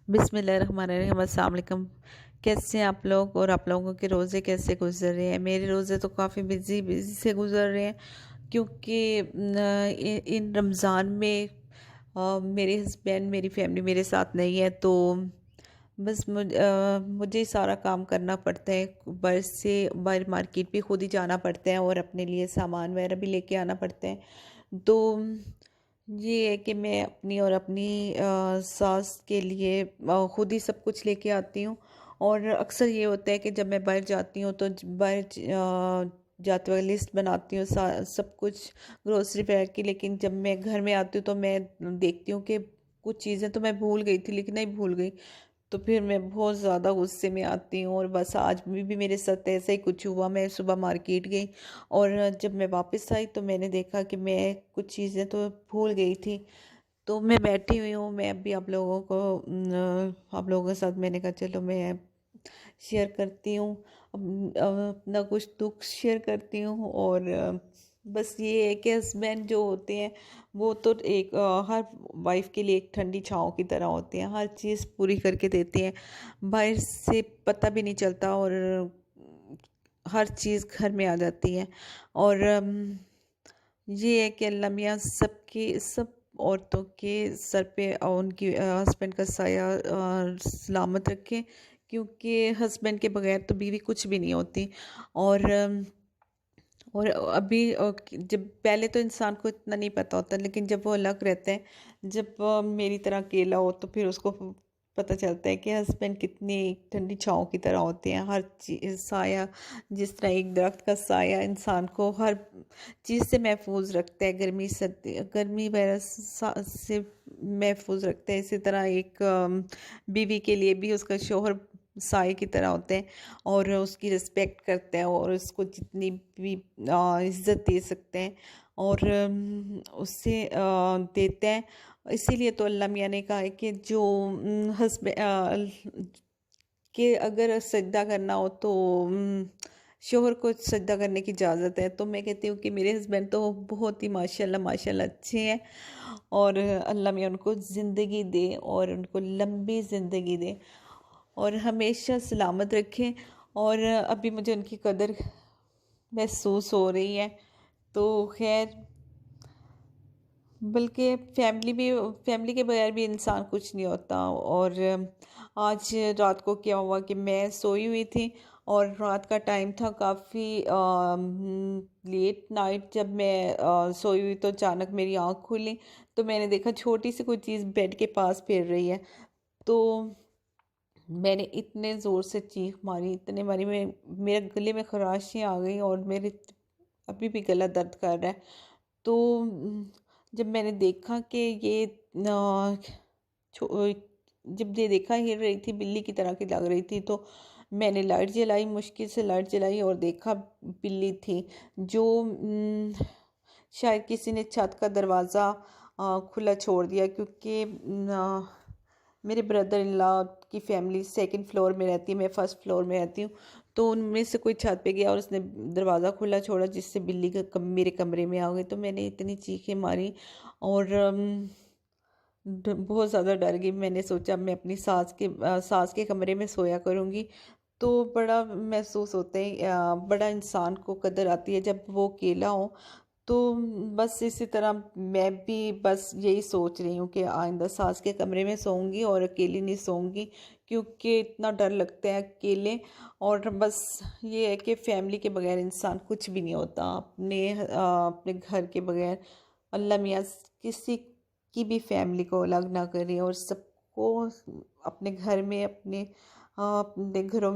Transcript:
बिस्मिल्लाहिर्रहमानिर्रहीम। अस्सलाम वालेकुम। कैसे हैं आप लोग और आप लोगों के रोज़े कैसे गुजर रहे हैं? मेरे रोज़े तो काफ़ी बिज़ी बिज़ी से गुजर रहे हैं क्योंकि इन रमज़ान में मेरे हस्बैंड मेरी फैमिली मेरे साथ नहीं है, तो बस मुझे ही सारा काम करना पड़ता है। बाहर मार्केट भी खुद ही जाना पड़ता है और अपने लिए सामान वगैरह भी लेके आना पड़ता है। तो ये है कि मैं अपनी और अपनी सास के लिए खुद ही सब कुछ लेके आती हूँ। और अक्सर ये होता है कि जब मैं बाहर जाती हूँ तो जाते वक्त लिस्ट बनाती हूँ सब कुछ ग्रोसरी वगैरह की, लेकिन जब मैं घर में आती हूँ तो मैं देखती हूँ कि कुछ चीज़ें तो मैं भूल गई थी, लेकिन नहीं भूल गई। तो फिर मैं बहुत ज़्यादा गुस्से में आती हूँ और बस आज भी मेरे साथ ऐसा ही कुछ हुआ। मैं सुबह मार्केट गई और जब मैं वापस आई तो मैंने देखा कि मैं कुछ चीज़ें तो भूल गई थी। तो मैं बैठी हुई हूँ, मैं अभी आप लोगों के साथ मैंने कहा चलो मैं शेयर करती हूँ, अपना कुछ दुख शेयर करती हूँ। और बस ये है कि हस्बैंड जो होते हैं वो तो हर वाइफ के लिए एक ठंडी छाँव की तरह होते हैं, हर चीज़ पूरी करके देते हैं, बाहर से पता भी नहीं चलता और हर चीज़ घर में आ जाती है। और ये है कि अल्लाह मियाँ सब औरतों के सर पे उनकी हस्बैंड का साया सलामत रखे, क्योंकि हस्बैंड के बगैर तो बीवी कुछ भी नहीं होती। और और अभी जब पहले तो इंसान को इतना नहीं पता होता, लेकिन जब वो अलग रहते हैं, जब मेरी तरह अकेला हो तो फिर उसको पता चलता है कि हस्बैंड कितनी ठंडी छाँव की तरह होते हैं। हर चीज़ साया, जिस तरह एक दरख्त का साया इंसान को हर चीज़ से महफूज रखता है, गर्मी वगैरह से महफूज रखता है, इसी तरह एक बीवी के लिए भी उसका शोहर साए की तरह होते हैं और उसकी रिस्पेक्ट करते हैं और उसको जितनी भी इज़्ज़त दे सकते हैं और उससे देते हैं। इसीलिए तो अल्लाह मियाँ ने कहा है कि जो हस्बैंड कि अगर सजदा करना हो तो शोहर को सजदा करने की इजाज़त है। तो मैं कहती हूँ कि मेरे हस्बैंड तो बहुत ही माशाल्लाह माशाल्लाह अच्छे हैं और अल्लाह मियाँ उनको ज़िंदगी दे और उनको लंबी ज़िंदगी दे और हमेशा सलामत रखें। और अभी मुझे उनकी कदर महसूस हो रही है। तो खैर, बल्कि फैमिली के बगैर भी इंसान कुछ नहीं होता। और आज रात को क्या हुआ कि मैं सोई हुई थी और रात का टाइम था काफ़ी लेट नाइट। जब मैं सोई हुई तो अचानक मेरी आँख खुली तो मैंने देखा छोटी सी कोई चीज़ बेड के पास फिर रही है। तो मैंने इतने ज़ोर से चीख मारी, इतने मारी, मेरे गले में खराशें आ गई और मेरे अभी भी गला दर्द कर रहा है। तो जब मैंने देखा कि ये छो जब ये देखा हिल रही थी, बिल्ली की तरह की लग रही थी, तो मैंने लाइट जलाई, मुश्किल से लाइट जलाई और देखा बिल्ली थी जो शायद किसी ने छत का दरवाज़ा खुला छोड़ दिया, क्योंकि मेरे ब्रदर इन लॉ की फैमिली सेकंड फ्लोर में रहती है, मैं फर्स्ट फ्लोर में रहती हूँ। तो उनमें से कोई छत पे गया और उसने दरवाज़ा खुला छोड़ा, जिससे बिल्ली मेरे कमरे में आ गई। तो मैंने इतनी चीखें मारी और बहुत ज़्यादा डर गई। मैंने सोचा मैं अपनी सास के कमरे में सोया करूँगी। तो बड़ा महसूस होता है, बड़ा इंसान को कदर आती है जब वो अकेला हो। तो बस इसी तरह मैं भी बस यही सोच रही हूँ कि आइंदा सास के कमरे में सोऊंगी और अकेली नहीं सोऊंगी, क्योंकि इतना डर लगता है अकेले। और बस ये है कि फैमिली के बगैर इंसान कुछ भी नहीं होता, अपने घर के बगैर। अल्लाह मियाँ किसी की भी फैमिली को अलग ना करे और सबको अपने घर में अपने घरों में